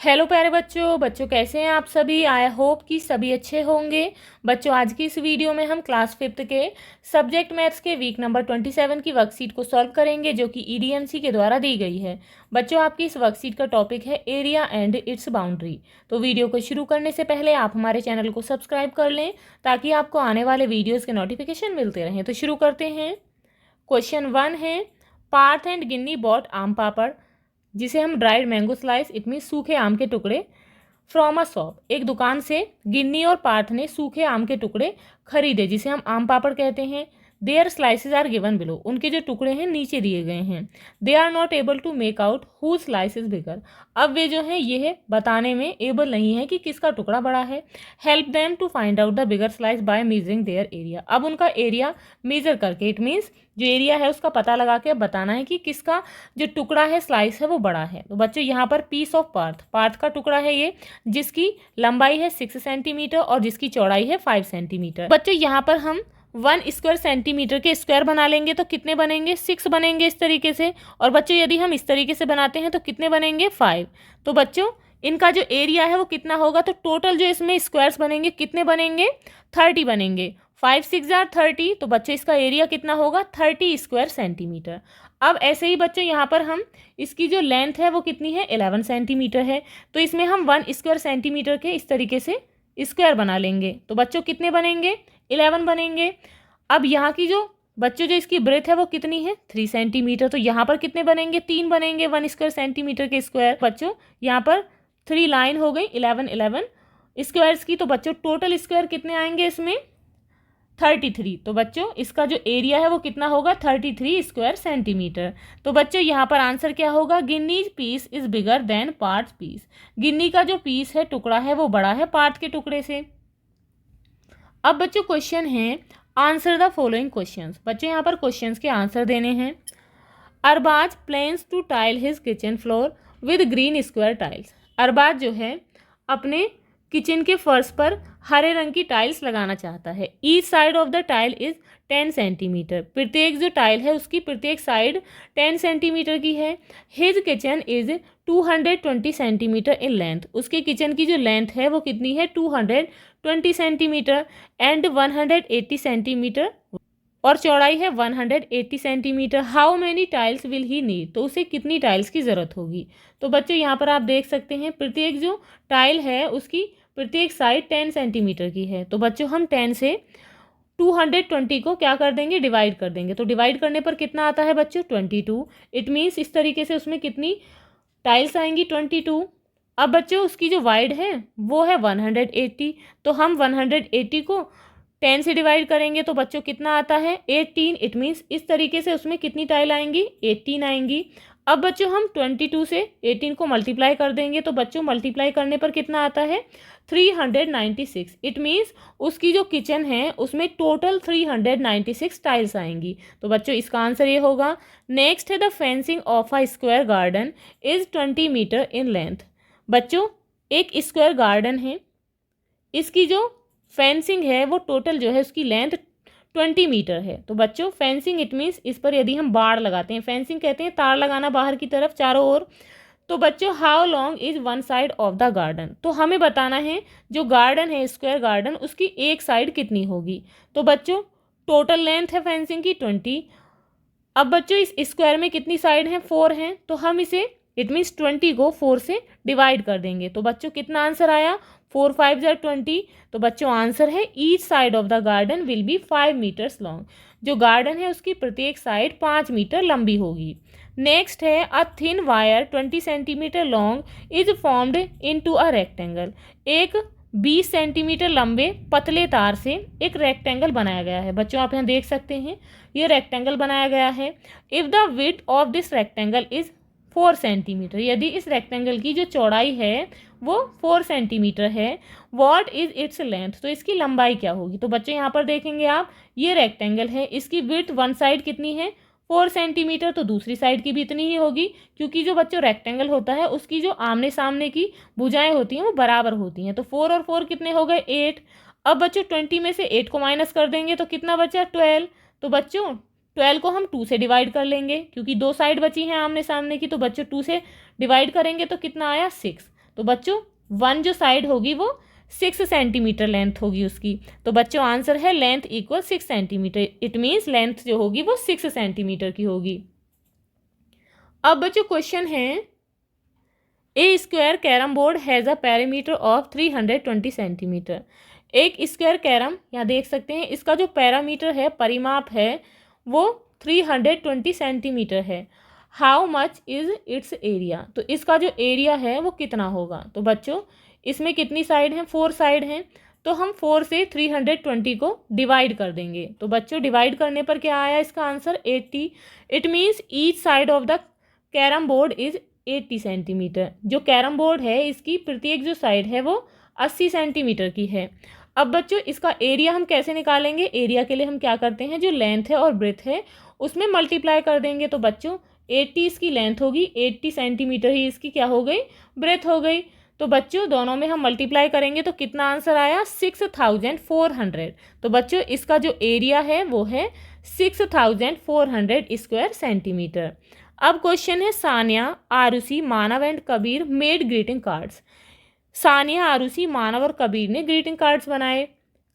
Hello प्यारे बच्चों कैसे हैं आप सभी। आई होप कि सभी अच्छे होंगे। बच्चों आज की इस वीडियो में हम क्लास 5th के सब्जेक्ट मैथ्स के वीक नंबर 27 की वर्कशीट को सॉल्व करेंगे जो कि ईडीएमसी के द्वारा दी गई है। बच्चों आपकी इस वर्कशीट का टॉपिक है एरिया एंड इट्स बाउंड्री। तो वीडियो को शुरू करने से पहले आप हमारे चैनल को सब्सक्राइब कर लें ताकि आपको आने वाले वीडियोज़ के नोटिफिकेशन मिलते रहें। तो शुरू करते हैं। क्वेश्चन 1 है, पार्थ एंड गिन्नी बॉट आम पापड़, जिसे हम dried mango slice it mean सूखे आम के टुकड़े, फ्रॉम अ शॉप, एक दुकान से गिन्नी और पार्थ ने सूखे आम के टुकड़े खरीदे जिसे हम आम पापड़ कहते हैं। Their slices are given below, उनके जो टुकड़े हैं नीचे दिए गए हैं। They are not able to make out who slice is bigger, अब वे जो हैं ये बताने में एबल नहीं है कि किसका टुकड़ा बड़ा है। Help them to find out the bigger slice by measuring their area, अब उनका एरिया मेजर करके इट मीन्स जो एरिया है उसका पता लगा के अब बताना है कि किसका जो टुकड़ा है स्लाइस है वो बड़ा है। तो बच्चों यहाँ पर पीस ऑफ पार्थ का टुकड़ा है ये, जिसकी लंबाई है 6 सेंटीमीटर और जिसकी चौड़ाई है 5 सेंटीमीटर। बच्चों यहाँ पर हम 1 स्क्वायर सेंटीमीटर के स्क्वायर बना लेंगे तो कितने बनेंगे, 6 बनेंगे इस तरीके से। और बच्चों यदि हम इस तरीके से बनाते हैं तो कितने बनेंगे, 5। तो बच्चों इनका जो एरिया है वो कितना होगा, तो टोटल जो इसमें स्क्वायर्स बनेंगे कितने बनेंगे, 30 बनेंगे। 5 6 जार 30, तो बच्चों इसका एरिया कितना होगा, 30 स्क्वायर सेंटीमीटर। अब ऐसे ही बच्चों यहाँ पर हम इसकी जो लेंथ है वो कितनी है, 11 सेंटीमीटर है। तो इसमें हम 1 स्क्वायर सेंटीमीटर के इस तरीके से स्क्वायर बना लेंगे तो बच्चों कितने बनेंगे, 11 बनेंगे। अब यहाँ की जो बच्चों जो इसकी ब्रेथ है वो कितनी है, 3 सेंटीमीटर, तो यहाँ पर कितने बनेंगे, 3 बनेंगे 1 स्क्वायर सेंटीमीटर के स्क्वायर। बच्चों यहाँ पर 3 लाइन हो गई, 11 स्क्वायर्स की। तो बच्चों टोटल स्क्वायर कितने आएंगे इसमें, 33। तो बच्चों इसका जो एरिया है वो कितना होगा, 33 स्क्वायर सेंटीमीटर। तो बच्चों यहाँ पर आंसर क्या होगा, Ginni's piece is bigger than Parth piece, Ginni का जो पीस है टुकड़ा है वो बड़ा है पार्थ के टुकड़े से। अब बच्चों क्वेश्चन है, आंसर द फॉलोइंग क्वेश्चंस। बच्चों यहाँ पर क्वेश्चंस के आंसर देने हैं। Arbaz plans to tile his kitchen floor with green square tiles, Arbaz जो है अपने किचन के फर्श पर हरे रंग की टाइल्स लगाना चाहता है। Each side of the tile is 10 centimetre, प्रत्येक जो टाइल है उसकी प्रत्येक साइड 10 सेंटीमीटर की है। His kitchen is 220 centimetre in length, उसके किचन की जो लेंथ है वो कितनी है, 220 सेंटीमीटर एंड 180 सेंटीमीटर, और चौड़ाई है 180 centimetre. How many tiles will he need, तो उसे कितनी टाइल्स की ज़रूरत होगी। तो बच्चों यहाँ पर आप देख सकते हैं प्रत्येक जो टाइल है उसकी प्रत्येक साइड 10 सेंटीमीटर की है। तो बच्चों हम 10 से 220 को क्या कर देंगे, डिवाइड कर देंगे। तो डिवाइड करने पर कितना आता है बच्चों, 22। इट मीन्स इस तरीके से उसमें कितनी टाइल्स आएंगी, 22। अब बच्चों उसकी जो वाइड है वो है 180, तो हम 180 को 10 से डिवाइड करेंगे तो बच्चों कितना आता है, 18। इट मीन्स इस तरीके से उसमें कितनी टाइल आएंगी, 18 आएंगी। अब बच्चों हम 22 से 18 को मल्टीप्लाई कर देंगे तो बच्चों मल्टीप्लाई करने पर कितना आता है, 396। इट मीन्स उसकी जो किचन है उसमें टोटल 396 टाइल्स आएंगी। तो बच्चों इसका आंसर ये होगा। नेक्स्ट है, the fencing of a square garden is 20 metre in length, बच्चों एक स्क्वायर गार्डन है, इसकी जो फेंसिंग है वो टोटल जो है उसकी लेंथ 20 मीटर है। तो बच्चों फेंसिंग इट मीन्स इस पर यदि हम बाड़ लगाते हैं, फेंसिंग कहते हैं तार लगाना बाहर की तरफ चारों ओर। तो बच्चों how long is one side of the garden, तो हमें बताना है जो गार्डन है स्क्वायर गार्डन उसकी एक साइड कितनी होगी। तो बच्चों टोटल लेंथ है फेंसिंग की 20। अब बच्चों इस स्क्वायर में कितनी साइड हैं, 4 हैं, तो हम इसे इट मीन्स 20 को 4 से डिवाइड कर देंगे। तो बच्चों कितना आंसर आया, 4 5 जार 20। तो बच्चों आंसर है each side of the garden will be 5 metres long, जो गार्डन है उसकी प्रत्येक साइड 5 मीटर लंबी होगी। नेक्स्ट है, a thin wire 20 centimetre long is formed into a rectangle, एक 20 सेंटीमीटर लंबे पतले तार से एक रेक्टेंगल बनाया गया है। बच्चों आप यहाँ देख सकते हैं ये रेक्टेंगल बनाया गया है। If the width of this rectangle is 4 centimetre, यदि इस रेक्टेंगल की जो चौड़ाई है वो 4 सेंटीमीटर है, व्हाट इज इट्स लेंथ, तो इसकी लंबाई क्या होगी। तो बच्चों यहाँ पर देखेंगे आप, ये रेक्टेंगल है, इसकी विड्थ वन साइड कितनी है, 4 सेंटीमीटर, तो दूसरी साइड की भी इतनी ही होगी, क्योंकि जो बच्चों रेक्टेंगल होता है उसकी जो आमने सामने की भुजाएं होती हैं वो बराबर होती हैं। तो 4 और 4 कितने हो गए, 8। अब बच्चों 20 में से 8 को माइनस कर देंगे तो कितना बचा, 12। तो बच्चों 12 को हम 2 से डिवाइड कर लेंगे क्योंकि 2 साइड बची हैं आमने सामने की, तो बच्चों 2 से डिवाइड करेंगे तो कितना आया, 6। तो बच्चों 1 जो साइड होगी वो 6 सेंटीमीटर लेंथ होगी उसकी। तो बच्चों आंसर है length equal 6 centimetre. It means length जो होगी वो 6 सेंटीमीटर की होगी। अब बच्चों क्वेश्चन है, a square carrom board has a perimeter of 320 centimetres. एक स्क्वायर कैरम यहाँ देख सकते हैं, इसका जो पैरामीटर है, परिमाप है, वो 320 सेंटीमीटर है। How much is it's area. तो इसका जो एरिया है वो कितना होगा। तो बच्चों इसमें कितनी साइड हैं, 4 साइड हैं, तो हम 4 से 320 को डिवाइड कर देंगे। तो बच्चों डिवाइड करने पर क्या आया इसका answer 80। It means each side of the carrom board is 80 centimetre. जो कैरम बोर्ड है इसकी प्रत्येक जो साइड है वो 80 सेंटीमीटर की है। अब बच्चों इसका एरिया हम कैसे निकालेंगे। एरिया के लिए हम क्या करते हैं, जो लेंथ है और ब्रेथ है उसमें मल्टीप्लाई कर देंगे। तो बच्चों 80 इसकी लेंथ होगी, 80 सेंटीमीटर ही इसकी क्या हो गई, ब्रेथ हो गई। तो बच्चों दोनों में हम मल्टीप्लाई करेंगे तो कितना आंसर आया, 6400। तो बच्चों इसका जो एरिया है वो है 6400 स्क्वायर सेंटीमीटर। अब क्वेश्चन है, Sania, Aarushi, Manav and Kabir made greeting cards. Sania, Aarushi, Manav और कबीर ने ग्रीटिंग कार्ड्स बनाए।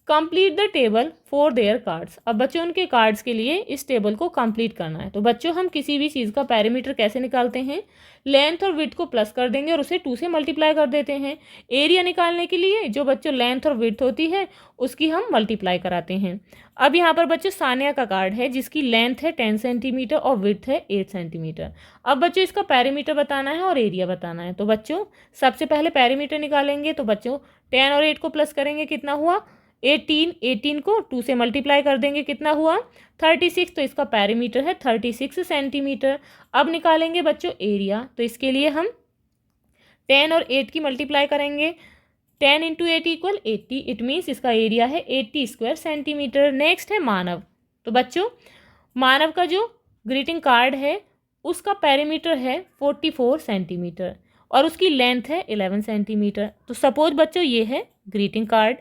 Complete the table for their cards. अब बच्चों उनके कार्ड्स के लिए इस टेबल को कंप्लीट करना है। तो बच्चों हम किसी भी चीज़ का पैरामीटर कैसे निकालते हैं, लेंथ और विड्थ को प्लस कर देंगे और उसे 2 से मल्टीप्लाई कर देते हैं। एरिया निकालने के लिए जो बच्चों लेंथ और विड्थ होती है उसकी हम मल्टीप्लाई कराते हैं। अब यहाँ पर बच्चों सानिया का कार्ड है जिसकी लेंथ है 10 सेंटीमीटर और विड्थ है 8 सेंटीमीटर। अब बच्चों इसका पैरामीटर बताना है और एरिया बताना है। तो बच्चों सबसे पहले पैरामीटर निकालेंगे। तो बच्चों 10 और 8 को प्लस करेंगे, कितना हुआ 18। 18 को 2 से मल्टीप्लाई कर देंगे, कितना हुआ 36। तो इसका पैरामीटर है 36 सेंटीमीटर। अब निकालेंगे बच्चों एरिया। तो इसके लिए हम 10 और 8 की मल्टीप्लाई करेंगे। 10 इंटू 8 इक्वल 80। इट मीन्स इसका एरिया है 80 स्क्वायर सेंटीमीटर। नेक्स्ट है मानव। तो बच्चों मानव का जो ग्रीटिंग कार्ड है उसका पैरामीटर है 44 सेंटीमीटर और उसकी लेंथ है 11 सेंटीमीटर। तो सपोज बच्चों ये है ग्रीटिंग कार्ड,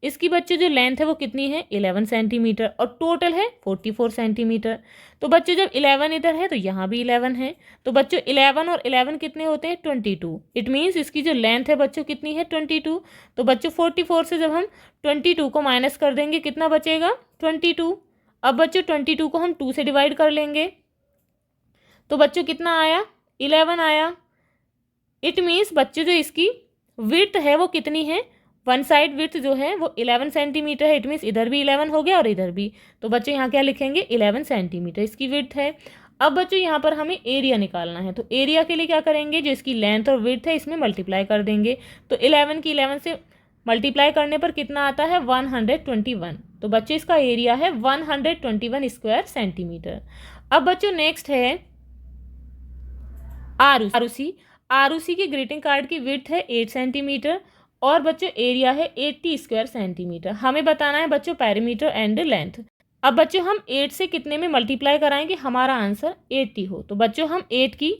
इसकी बच्चों जो लेंथ है वो कितनी है 11 सेंटीमीटर और टोटल है 44 सेंटीमीटर। तो बच्चों जब 11 इधर है तो यहाँ भी 11 है। तो बच्चों 11 और 11 कितने होते हैं 22। इट मीन्स इसकी जो लेंथ है बच्चों कितनी है 22। तो बच्चों 44 से जब हम 22 को माइनस कर देंगे कितना बचेगा 22। अब बच्चों 22 को हम 2 से डिवाइड कर लेंगे तो बच्चों कितना आया 11 आया। इट मीन्स बच्चों जो इसकी विड्थ है वो कितनी है, वन साइड विड्थ जो है वो 11 सेंटीमीटर है। इट मीन्स इधर भी 11 हो गया और इधर भी। तो बच्चों यहाँ क्या लिखेंगे 11 सेंटीमीटर इसकी विड्थ है। अब बच्चों यहाँ पर हमें एरिया निकालना है। तो एरिया के लिए क्या करेंगे, जो इसकी लेंथ और विड्थ है इसमें मल्टीप्लाई कर देंगे। तो 11 की 11 से मल्टीप्लाई करने पर कितना आता है 121। तो बच्चों इसका एरिया है 121 स्क्वायर सेंटीमीटर। अब बच्चों नेक्स्ट है आरुषि। आरुषि की ग्रीटिंग कार्ड की विड्थ है 8 सेंटीमीटर और बच्चों एरिया है 80 स्क्वायर सेंटीमीटर। हमें बताना है बच्चों पैरामीटर एंड लेंथ। अब बच्चों हम 8 से कितने में मल्टीप्लाई कराएंगे हमारा आंसर 80 हो। तो बच्चों हम 8 की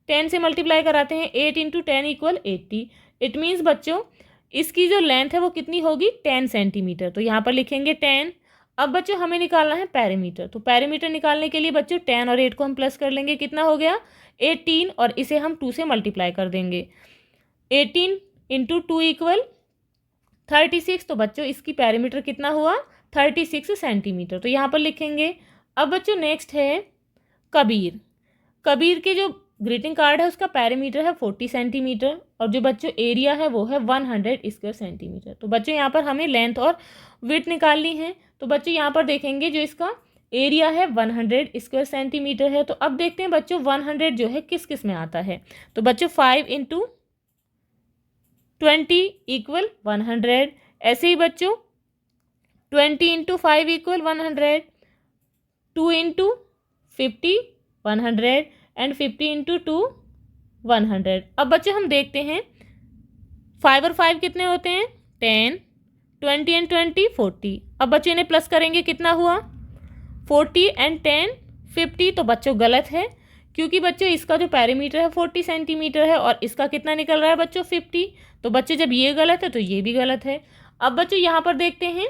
10 से मल्टीप्लाई कराते हैं। 8 इंटू 10 इक्वल 80। इट मीन्स बच्चों इसकी जो लेंथ है वो कितनी होगी 10 सेंटीमीटर। तो यहाँ पर लिखेंगे 10। अब बच्चों हमें निकालना है पैरामीटर। तो पैरामीटर निकालने के लिए बच्चों 10 और 8 को हम प्लस कर लेंगे, कितना हो गया 18 और इसे हम 2 से मल्टीप्लाई कर देंगे। 18 इंटू 2 इक्वल 36। तो बच्चों इसकी पैरामीटर कितना हुआ 36 सेंटीमीटर। तो यहाँ पर लिखेंगे। अब बच्चों नेक्स्ट है कबीर। कबीर के जो ग्रीटिंग कार्ड है उसका पैरामीटर है 40 सेंटीमीटर और जो बच्चों एरिया है वो है 100 स्क्वायर सेंटीमीटर। तो बच्चों यहाँ पर हमें लेंथ और विड्थ निकालनी है। तो बच्चों यहाँ पर देखेंगे जो इसका एरिया है 100 स्क्वायर सेंटीमीटर है। तो अब देखते हैं बच्चों 100 जो है किस किस में आता है। तो बच्चों 5 इंटू 20 इक्वल 100। ऐसे ही बच्चों 20 into 5 equal 100, 2 into 50 100 and 50 into 2 100। अब बच्चों हम देखते हैं 5 और 5 कितने होते हैं 10, 20 एंड 20 40। अब बच्चों इन्हें प्लस करेंगे, कितना हुआ 40 एंड 10 50। तो बच्चों गलत है क्योंकि बच्चों इसका जो पैरामीटर है 40 सेंटीमीटर है और इसका कितना निकल रहा है बच्चों 50। तो बच्चों जब ये गलत है तो ये भी गलत है। अब बच्चों यहाँ पर देखते हैं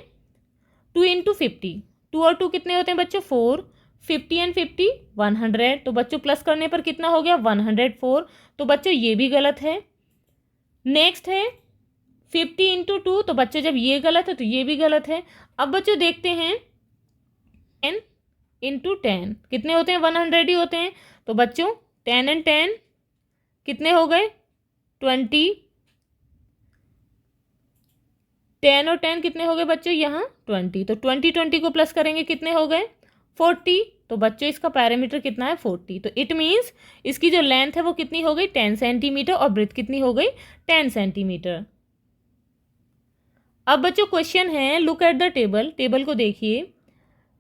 2 इंटू 50, 2 और 2 कितने होते हैं बच्चों 4, 50 एंड 50 100। तो बच्चों प्लस करने पर कितना हो गया 104। तो बच्चों ये भी गलत है। नेक्स्ट है 50 × 2, तो बच्चों जब ये गलत है तो ये भी गलत है। अब बच्चों देखते हैं 10 × 10 कितने होते हैं, 100 ही होते हैं। तो बच्चों 10 और 10 कितने हो गए, 20। 10 और 10 कितने हो गए बच्चों, यहाँ 20। तो 20 को प्लस करेंगे कितने हो गए, 40। तो बच्चों इसका पैरामीटर कितना है, 40। तो इट मीन्स इसकी जो लेंथ है वो कितनी हो गई, 10 सेंटीमीटर, और ब्रेथ कितनी हो गई, 10 सेंटीमीटर। अब बच्चों क्वेश्चन है, look at the table, table को देखिए।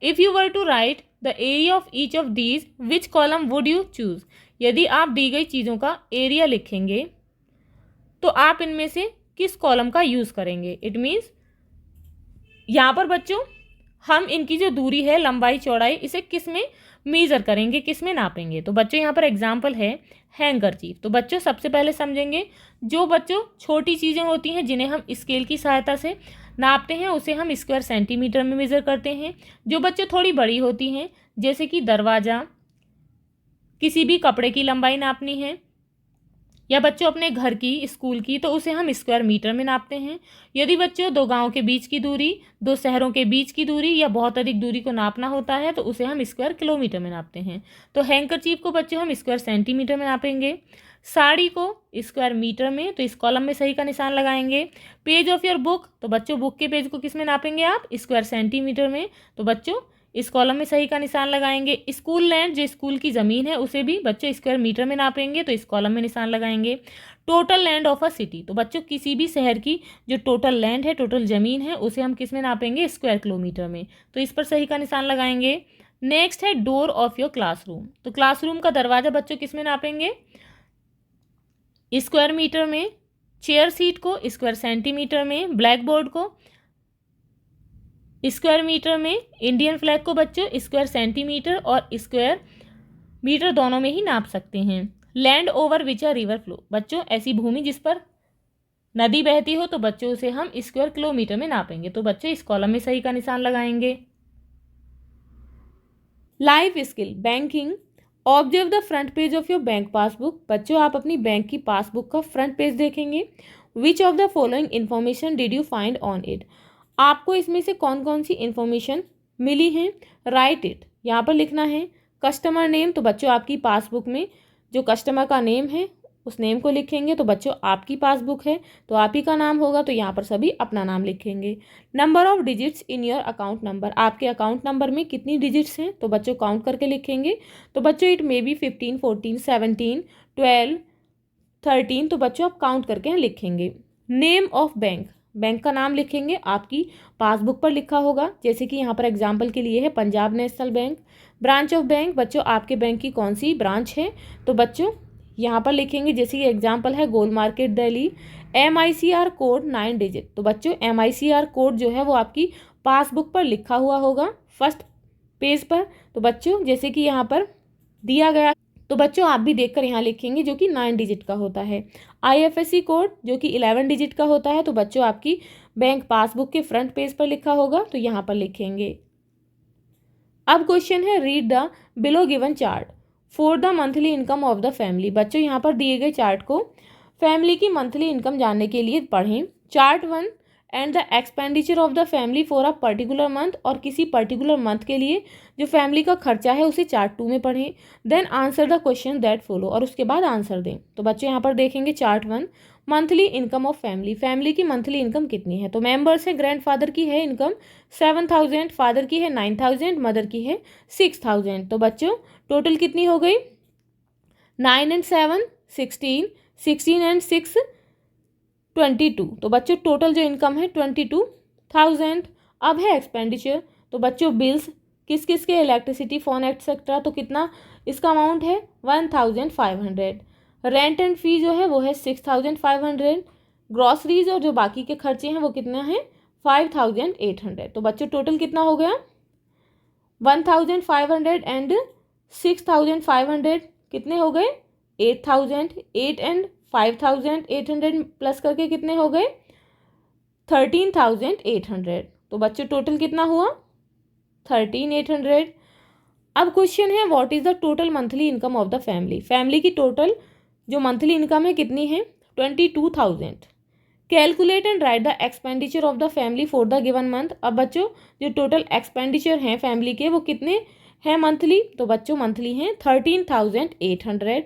If you were to write the area of each of these, which column would you choose. यदि आप दी गई चीज़ों का एरिया लिखेंगे तो आप इनमें से किस कॉलम का यूज़ करेंगे। इट मीन्स यहाँ पर बच्चों हम इनकी जो दूरी है, लंबाई चौड़ाई, इसे किस में मेज़र करेंगे, किस में नापेंगे। तो बच्चों यहाँ पर एग्जाम्पल है हैंकरचीफ। तो बच्चों सबसे पहले समझेंगे, जो बच्चों छोटी चीज़ें होती हैं जिन्हें हम स्केल की सहायता से नापते हैं उसे हम स्क्वायर सेंटीमीटर में मेज़र करते हैं। जो बच्चों थोड़ी बड़ी होती हैं, जैसे कि दरवाज़ा, किसी भी कपड़े की लंबाई नापनी है, या बच्चों अपने घर की, स्कूल की, तो उसे हम स्क्वायर मीटर में नापते हैं। यदि बच्चों दो गांव के बीच की दूरी, दो शहरों के बीच की दूरी या बहुत अधिक दूरी को नापना होता है तो उसे हम स्क्वायर किलोमीटर में नापते हैं। तो हैंकरचीफ को बच्चों हम स्क्वायर सेंटीमीटर में नापेंगे, साड़ी को स्क्वायर मीटर में, तो इस कॉलम में सही का निशान लगाएंगे। पेज ऑफ योर बुक, तो बच्चों बुक के पेज को किस में नापेंगे आप, स्क्वायर सेंटीमीटर में, तो बच्चों इस कॉलम में सही का निशान लगाएंगे। स्कूल लैंड, जो स्कूल की ज़मीन है उसे भी बच्चों स्क्वायर मीटर में नापेंगे, तो इस कॉलम में निशान लगाएंगे। Total land of a city, तो बच्चों किसी भी शहर की जो टोटल लैंड है, टोटल ज़मीन है, उसे हम किस में नापेंगे, स्क्वायर किलोमीटर में, तो इस पर सही का निशान लगाएंगे। नेक्स्ट है डोर ऑफ योर क्लासरूम, तो क्लासरूम का दरवाज़ा बच्चों किस में नापेंगे, स्क्वायर मीटर में। चेयर सीट को स्क्वायर सेंटीमीटर में, ब्लैक बोर्ड को स्क्वायर मीटर में, इंडियन फ्लैग को बच्चों स्क्वायर सेंटीमीटर और स्क्वायर मीटर दोनों में ही नाप सकते हैं। Land over which a river flow, बच्चों ऐसी भूमि जिस पर नदी बहती हो तो बच्चों उसे हम स्क्वायर किलोमीटर में नापेंगे, तो बच्चों इस कॉलम में सही का निशान लगाएंगे। Life skill banking, observe the front page of your bank passbook, बच्चों आप अपनी बैंक की पासबुक का फ्रंट पेज देखेंगे। Which of the following information did you find on it, आपको इसमें से कौन कौन सी इन्फॉर्मेशन मिली है। राइट इट, यहाँ पर लिखना है। कस्टमर नेम, तो बच्चों आपकी पासबुक में जो कस्टमर का नेम है उस नेम को लिखेंगे, तो बच्चों आपकी पासबुक है तो आप ही का नाम होगा, तो यहाँ पर सभी अपना नाम लिखेंगे। Number of digits in your account number, आपके अकाउंट नंबर में कितनी डिजिट्स हैं तो बच्चों काउंट करके लिखेंगे। तो बच्चों इट मे बी 15, 14, 17, 12, 13, तो बच्चों आप काउंट करके लिखेंगे। नेम ऑफ बैंक, बैंक का नाम लिखेंगे, आपकी पासबुक पर लिखा होगा, जैसे कि यहाँ पर एग्जाम्पल के लिए है Punjab national bank. Branch of bank, बच्चों आपके बैंक की कौन सी ब्रांच है तो बच्चों यहाँ पर लिखेंगे, जैसे कि एग्जाम्पल है Gol market Delhi. MICR code 9 digit, तो बच्चों MICR कोड जो है वो आपकी पासबुक पर लिखा हुआ होगा फर्स्ट पेज पर, तो बच्चों जैसे कि यहाँ पर दिया गया, तो बच्चों आप भी देखकर यहाँ लिखेंगे जो कि 9 डिजिट का होता है। IFSC कोड जो कि 11 डिजिट का होता है, तो बच्चों आपकी बैंक पासबुक के फ्रंट पेज पर लिखा होगा, तो यहाँ पर लिखेंगे। अब क्वेश्चन है, read the below given chart for the monthly income of the family, बच्चों यहाँ पर दिए गए चार्ट को फैमिली की मंथली इनकम जानने के लिए पढ़ें। Chart 1 and the expenditure of the family for a particular month, और किसी पर्टिकुलर मंथ के लिए जो फैमिली का खर्चा है उसे चार्ट 2 में पढ़ें। Then answer the question that follow, और उसके बाद आंसर दें। तो बच्चों यहाँ पर देखेंगे chart 1, monthly income of family, family की मंथली इनकम कितनी है, तो मेंबर्स है, ग्रैंडफादर की है इनकम 7000, फादर की है 9000, मदर की है 6000, तो बच्चों टोटल कितनी हो गई, 9 and 7 16, 16 and 6 22, तो बच्चों टोटल जो इनकम है 22,000। अब है एक्सपेंडिचर, तो बच्चों बिल्स किस किस के, इलेक्ट्रिसिटी, फोन एक्सेट्रा, तो कितना इसका अमाउंट है 1500। रेंट एंड फी जो है वो है 6500। ग्रॉसरीज और जो बाकी के खर्चे हैं वो कितना है 5800, तो बच्चों टोटल कितना हो गया 1500 एंड 6500 कितने हो गए 8000, 8 एंड 5800 प्लस करके कितने हो गए 13800, तो बच्चों टोटल कितना हुआ 13800। अब क्वेश्चन है, what is the total monthly income of the family, family की टोटल जो मंथली इनकम है कितनी है 22,000। Calculate and right the expenditure of the family for the given month. अब बच्चों जो टोटल एक्सपेंडिचर हैं फैमिली के वो कितने हैं मंथली, तो बच्चों मंथली हैं 13,800।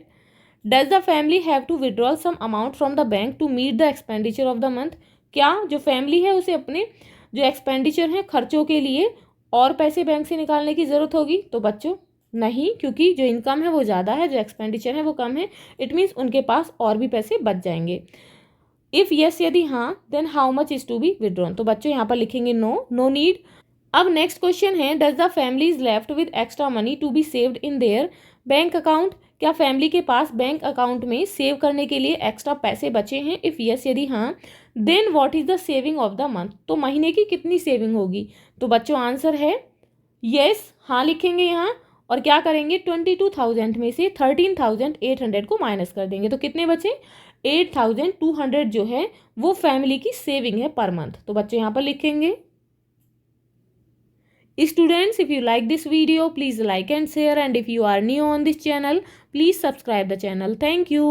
Does the family have to withdraw some amount from the bank to meet the expenditure of the month. क्या जो फैमिली है उसे अपने जो एक्सपेंडिचर हैं खर्चों के लिए और पैसे बैंक से निकालने की ज़रूरत होगी, तो बच्चों नहीं, क्योंकि जो इनकम है वो ज़्यादा है, जो एक्सपेंडिचर है वो कम है। इट मीन्स उनके पास और भी पैसे बच जाएंगे। इफ़ यस यदि हाँ, then how much is to be withdrawn, तो बच्चों यहाँ पर लिखेंगे नो, नो नीड। अब नेक्स्ट क्वेश्चन है, does the family is left with extra money to be saved in their bank account. क्या फैमिली के पास बैंक अकाउंट में सेव करने के लिए एक्स्ट्रा पैसे बचे हैं। इफ़ यस यदि हाँ, then what is the saving of the month, तो महीने की कितनी सेविंग होगी, तो बच्चों आंसर है यस, हाँ लिखेंगे यहाँ और क्या करेंगे 22,000 में से 13,800 को माइनस कर देंगे, तो कितने बचे 8,200 जो है वो फैमिली की सेविंग है पर मंथ, तो बच्चों यहाँ पर लिखेंगे। Students, if you like this video, please like and share, and if you are new on this channel, please subscribe the channel. Thank you.